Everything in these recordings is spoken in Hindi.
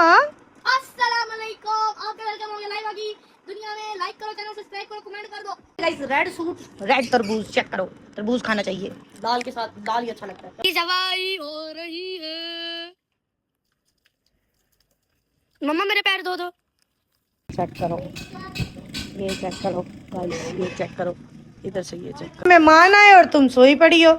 मम्मा। अस्सलाम वालेकुम। आपका वेलकम हो गया लाइव की दुनिया में। लाइक करो, चैनल सब्सक्राइब करो, कमेंट कर दो गाइस। रेड सूट, रेड तरबूज चेक करो। तरबूज खाना चाहिए दाल के साथ, दाल ही अच्छा लगता है। सफाई हो रही है। मम्मा मेरे पैर धो दो। चेक करो, ये चेक करो गाइस, ये चेक करो, इधर से ये चेक करो। मेहमान आए और तुम सोई पड़ी हो।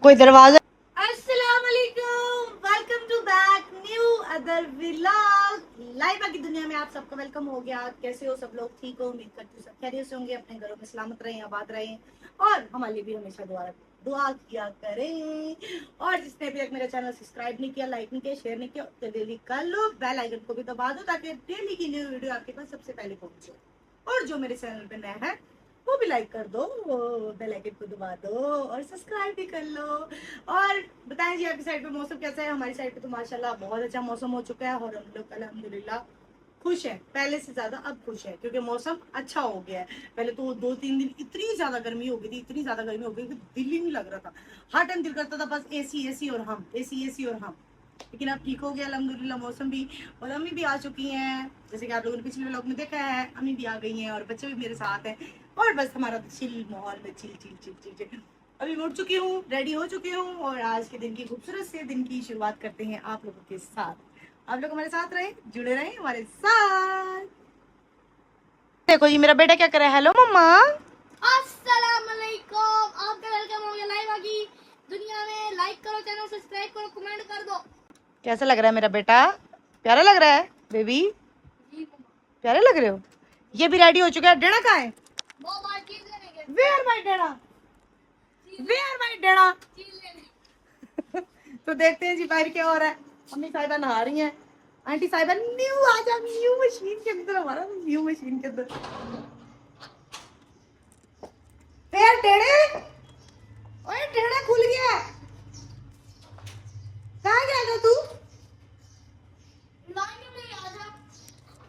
कोई दरवाजा। अस्सलाम वालेकुम, welcome to back new other vlog. Live की दुनिया में आप सबका वेलकम हो गया। कैसे हो सब लोग? ठीक हो? उम्मीद करती हूँ सब खैरियत से होंगे, अपने घरों में सलामत रहें, आबाद रहें और हमारे लिए भी हमेशा दुआ किया करें। और जिसने भी मेरा चैनल सब्सक्राइब नहीं किया, लाइक नहीं किया, शेयर नहीं किया, तो डेली कर लो। बेल आइकन को भी दबा दो ताकि डेली की न्यू वीडियो आपके पास सबसे पहले पहुंचे। और जो मेरे चैनल पे नया है वो भी लाइक कर दो, बेल आइकन को दबा दो और सब्सक्राइब भी कर लो। और बताएं जी, आपकी साइड पे मौसम कैसा है? हमारी साइड पे तो माशाल्लाह बहुत अच्छा मौसम हो चुका है और हम लोग अल्हम्दुलिल्लाह खुश है, पहले से ज्यादा अब खुश है क्योंकि मौसम अच्छा हो गया है। पहले तो 2-3 दिन इतनी ज्यादा गर्मी हो गई थी, इतनी ज्यादा गर्मी हो गई कि दिल ही नहीं लग रहा था। हर टाइम दिल करता था बस एसी एसी और हम, एसी एसी और हम। लेकिन अब ठीक हो गया अल्हम्दुलिल्लाह मौसम भी। और अम्मी भी आ चुकी हैं, जैसे कि आप लोगों ने पिछले व्लॉग में देखा है। अम्मी भी आ गई हैं और बच्चे भी मेरे साथ हैं। और बस हमारा तो चिल माहौल में chill chill chill chill chill. अभी उठ चुकी हूँ, रेडी हो चुकी हूँ और आज के दिन की खूबसूरत से दिन की शुरुआत करते हैं आप लोगों के साथ। आप लोग हमारे साथ रहें, जुड़े रहें हमारे साथ। देखो ये मेरा बेटा क्या कर रहा है। हेलो मम्मा। अस्सलाम वालेकुम, आपका वेलकम हो गया लाइव की दुनिया में। लाइक करो, चैनल सब्सक्राइब करो, कमेंट कर दो। कैसा लग रहा है मेरा बेटा? प्यारा लग रहा है बेबी? प्यारे लग रहे हो। ये भी रेडी हो चुका है। डेढ़ा कहाँ है? वेयर माय डेढ़ा, वेयर माय डेढ़ा। तो देखते हैं जी बाहर क्या हो रहा है। मम्मी साहिबा नहा रही हैं, आंटी साहिबा न्यू आ जा, न्यू मशीन के अंदर, हमारा न्यू मशीन के अंदर। पैर टेढ़े, ओए टेढ़ा खुल गया। कहाँ गया था तू?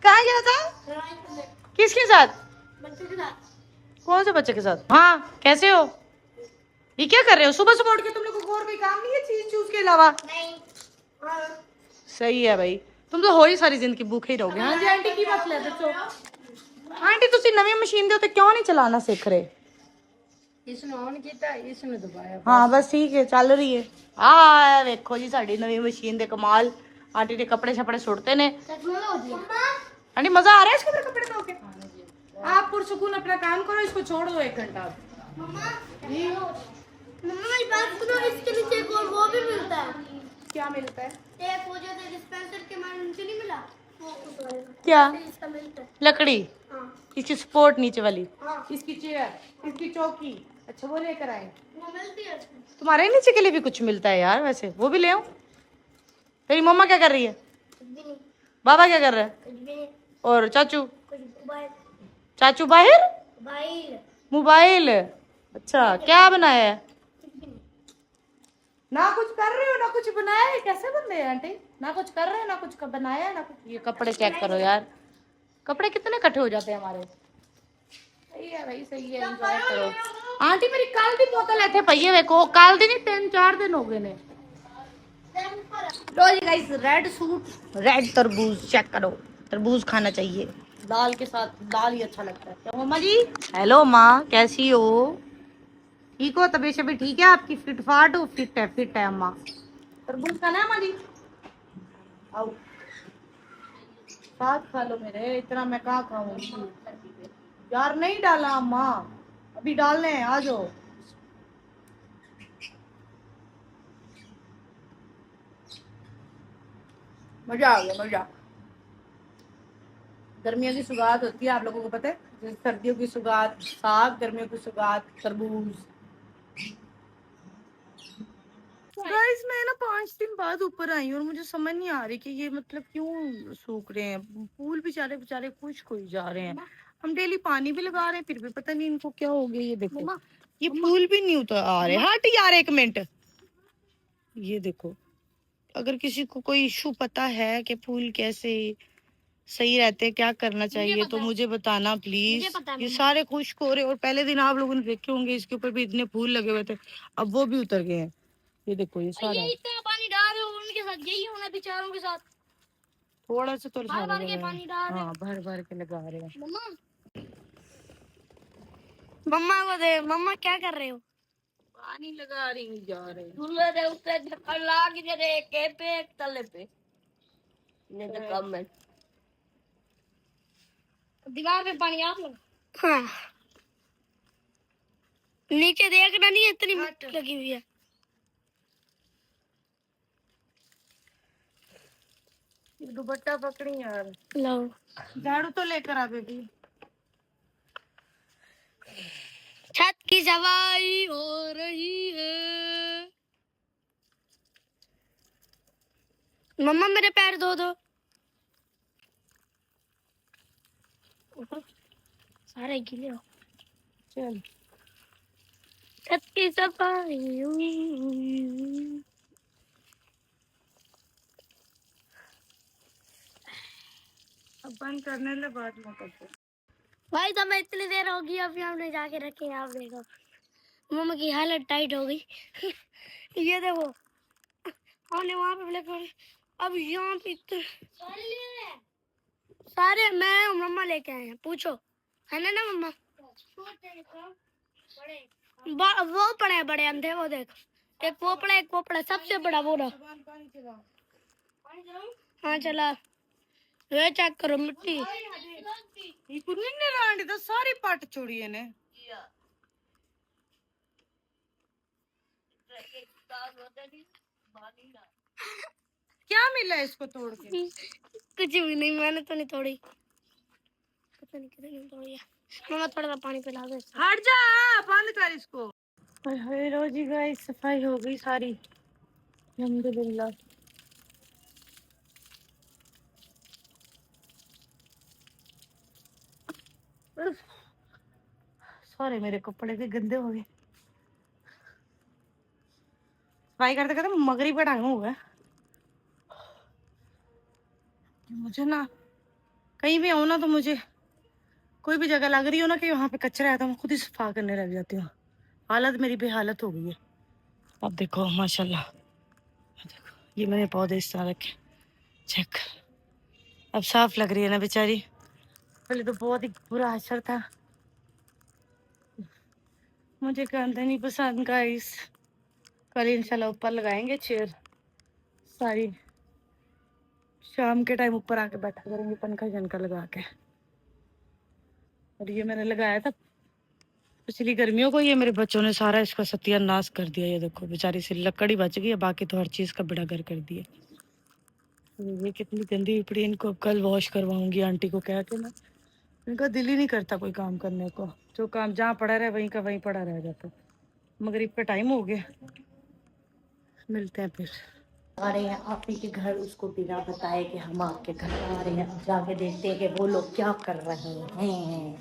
कहाँ गया था? किसके साथ? कौन से बच्चे के साथ? हाँ कैसे हो? ये क्या कर रहे हो सुबह सुबह उठ के? तुम लोग को और कोई काम नहीं है चीज चूज के अलावा? नहीं। सही है भाई, तुम तो हो ही सारी जिंदगी भूखे ही रहोगे। हाँ जी आंटी की बात ले दसो। आंटी तुसी नवी मशीन दे क्यों नहीं चलाना सीख रहे? इसने ऑन किया, इसने दबाया। हाँ बस ठीक है, चल रही है। आ देखो जी साड़ी नवी मशीन दे कमाल। आंटी ने कपड़े छपड़े सुटते ने। आंटी मजा आ रहा है इसके अंदर कपड़े धो के? आप पुरसुकून अपना काम करो, इसको छोड़ दो 1 घंटा। मम्मा मेरी बात सुनो, इसके नीचे एक और वो भी मिलता है। क्या मिलता है? एक वो जो डिस्पेंसर के मार नीचे नहीं मिला वो क्या? इसका मिलता है। लकड़ी? हाँ। इसकी सपोर्ट नीचे वाली? हाँ। इसकी चेयर, इसकी चौकी। अच्छा वो लेकर आए। वो मिलती है। तुम्हारे नीचे के लिए भी कुछ मिलता है यार, वैसे वो भी ले आओ। तेरी मम्मा क्या कर रही है? कुछ भी नहीं। बाबा क्या कर रहा है? कुछ भी नहीं। और चाचू? कुछ मोबाइल। चाचू बाहर मोबाइल। मोबाइल। अच्छा क्या बनाया है? कुछ भी नहीं। ना कुछ कर रहे हो ना कुछ बनाया है। कैसे बन रहे हैं आंटी? ना कुछ कर रहे हो ना कुछ बनाया है ना कुछ। ये कपड़े चेक करो यार, कपड़े कितने इकट्ठे हो जाते हैं हमारे। सही है भाई, सही है, एंजॉय करो। आंटी मेरी कल दी बोतल ऐसे पई है, देखो कल दी नहीं 3-4 दिन हो गए ने। लो जी गाइस, रेड सूट, रेड तरबूज चेक करो। तरबूज खाना चाहिए दाल के साथ, दाल ही अच्छा लगता है। क्या मम्मा जी? हेलो माँ, कैसी हो? ठीक हो? तबीयत शबीयत ठीक है आपकी? फिट फाट हो? फिट है अम्मा। तरबूज खाना है अम्मा जी? आओ साथ खा लो मेरे, इतना मैं कहाँ खाऊंगी यार। नहीं डाला अम्मा, अभी डालने हैं, आ जाओ। मजा आ गया मजा। गर्मियों की सुगात होती है, आप लोगों को पता है। जैसे सर्दियों की सुगात साग, गर्मियों की सुगात तरबूज। गाइस मैं ना 5 दिन बाद ऊपर आई हूँ और मुझे समझ नहीं आ रही कि ये मतलब क्यों सूख रहे हैं फूल। बेचारे बेचारे खुश्क हो जा रहे हैं। हम डेली पानी भी लगा रहे हैं फिर भी पता नहीं इनको क्या हो गया। ये देखो ये फूल भी नहीं उतर आ रहे। हट यार 1 मिनट। ये देखो, अगर किसी को कोई इशू पता है कि फूल कैसे सही रहते हैं, क्या करना चाहिए, तो मुझे बताना प्लीज। ये सारे खुश्क हो रहे और पहले दिन आप लोगों ने देखे होंगे इसके ऊपर भी इतने फूल लगे हुए थे, अब वो भी उतर गए हैं। ये देखो ये सारा। ये इतना पानी डाल रहे हो, उनके साथ यही होना बेचारों के साथ। थोड़ा सा तो भर भर के पानी डाल रहे हाँ भर भर के लगा रहे हैं। मम्मा मम्मा को दे। मम्मा क्या कर रहे हो? पानी लगा रही हूँ, जा रहे हैं। दूल्हे दे उससे ढक्कन लाग जरे एक पे एक तले पे नहीं तो कम है। दीवार पे पानी आप लोग। हाँ नीचे देखना नहीं है, इतनी मिट्टी लगी हुई है। दुपट्टा पकड़ी यार। लो झाड़ू तो लेकर आ बेबी। छत की सफाई हो रही है। मम्मा मेरे पैर धो दो। सारे गीले हो। चल छत की सफाई। अब बंद करने ले, बाद में करते। भाई तो मैं इतनी देर होगी अभी हमने जाके रखे हैं। आप देखो मम्मा की हालत टाइट हो गई। ये देखो हमने वहां पे ब्लैक अब यहाँ पे सारे मैं और मम्मा लेके आए हैं। पूछो है ना मम्मा? वो पड़े हैं बड़े अंधे। वो देख एक वो पड़ा, एक वो पड़ा, सबसे बड़ा वो रहा। हाँ चला वे चेक करो मिट्टी। रांडी तो सारी पट छोड़ी ने। क्या मिला इसको तोड़ के? कुछ भी नहीं, मैंने तो नहीं तोड़ी। पता नहीं कितने तोड़ी है। मम्मा थोड़ा सा पानी पिला दो। हट जा, बंद कर इसको। हाय रोजी गाइस, सफाई हो गई सारी अल्हम्दुलिल्लाह। सारे मेरे कपड़े भी गंदे हो गए। सफाई करते करते मगरी पे टांग हो गया। मुझे ना कहीं भी आऊँ ना तो मुझे कोई भी जगह लग रही हो ना कि वहां पे कचरा है तो मैं खुद ही सफा करने लग जाती हूँ। हालत मेरी बेहालत हो गई है। अब देखो माशाल्लाह, देखो ये मैंने पौधे इस तरह रखे, चेक। अब साफ लग रही है ना बेचारी। पहले तो बहुत ही बुरा असर था। मुझे गंदा नहीं पसंद गाइस। कल इंशाल्लाह ऊपर लगाएंगे चेयर सारी। शाम के टाइम ऊपर आके बैठा करेंगे पंखा झनका लगा के। और ये मैंने लगाया था पिछली गर्मियों को। ये मेरे बच्चों ने सारा इसका सत्यानाश कर दिया। ये देखो बेचारी सी लकड़ी बच गई है, बाकी तो हर चीज का बेड़ागर कर दिया। ये कितनी गंदी पड़ी। इनको कल वॉश करवाऊंगी आंटी को कह के ना। इनका दिल ही नहीं करता कोई काम करने को। जो काम जहाँ पड़ा रहे वहीं का वहीं पड़ा रह जाता। मगरिब का टाइम हो गया, मिलते हैं फिर। आ रहे हैं आप ही के घर, उसको बिना बताए कि हम आपके घर आ रहे हैं। अब जाके देखते हैं कि वो लोग क्या कर रहे हैं।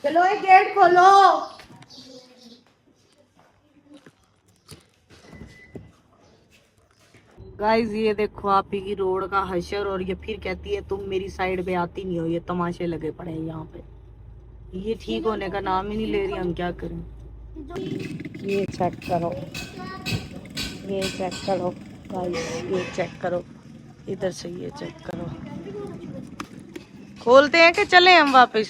चलो एक गेट खोलो। गाइस ये देखो आप ही की रोड का हशर। और ये फिर कहती है तुम मेरी साइड पे आती नहीं हो। ये तमाशे लगे पड़े हैं यहाँ पे। ये ठीक होने का नाम ही नहीं ले रही। हम क्या करें? ये चेक करो, ये चेक करो गाइस, ये चेक करो। इधर से ये चेक करो। खोलते हैं कि चले हम वापस?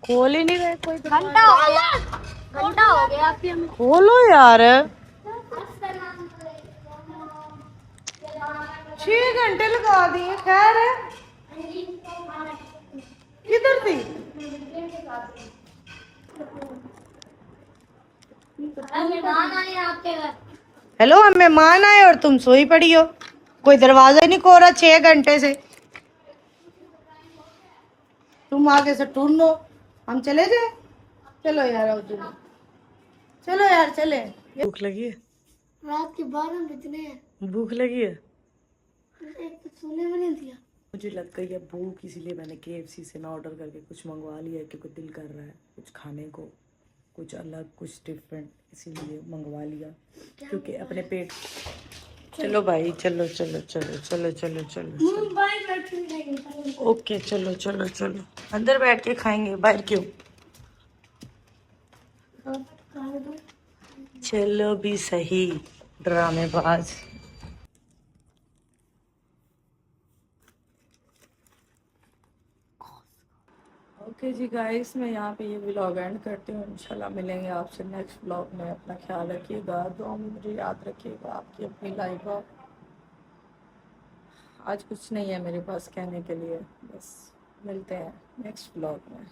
खोल ही नहीं रहे कोई। घंटा हो गया आपकी। खोलो यार। 6 घंटे लगा दिए। खैर किधर थी? मेहमान आए आपके घर। हेलो, हम मेहमान आए और तुम सोई पड़ी हो। कोई दरवाजा ही नहीं खोला 6 घंटे से। तुम आगे से ढूंढो, हम चले जाए। चलो यार आओ, चलो यार चले। भूख लगी है? रात के 12 बजने हैं। भूख लगी है? एक तो सोने में नहीं दिया। मुझे लग गई है भूख, इसीलिए मैंने KFC से ना ऑर्डर करके कुछ मंगवा लिया क्योंकि दिल कर रहा है कुछ खाने को, कुछ अलग, कुछ डिफरेंट। इसीलिए मंगवा लिया क्योंकि अपने पेट। चलो भाई, चलो चलो चलो चलो चलो चलो। ओके चलो चलो चलो, अंदर बैठ के खाएंगे, बाहर क्यों? चलो भी सही ड्रामेबाज। ओके जी गाइस, मैं यहाँ पे ये व्लॉग एंड करती हूँ। इंशाल्लाह मिलेंगे आपसे नेक्स्ट व्लॉग में। अपना ख्याल रखिएगा, दुआ में मुझे याद रखिएगा। आपकी अपनी लाइफ हो। आज कुछ नहीं है मेरे पास कहने के लिए, बस मिलते हैं नेक्स्ट व्लॉग में।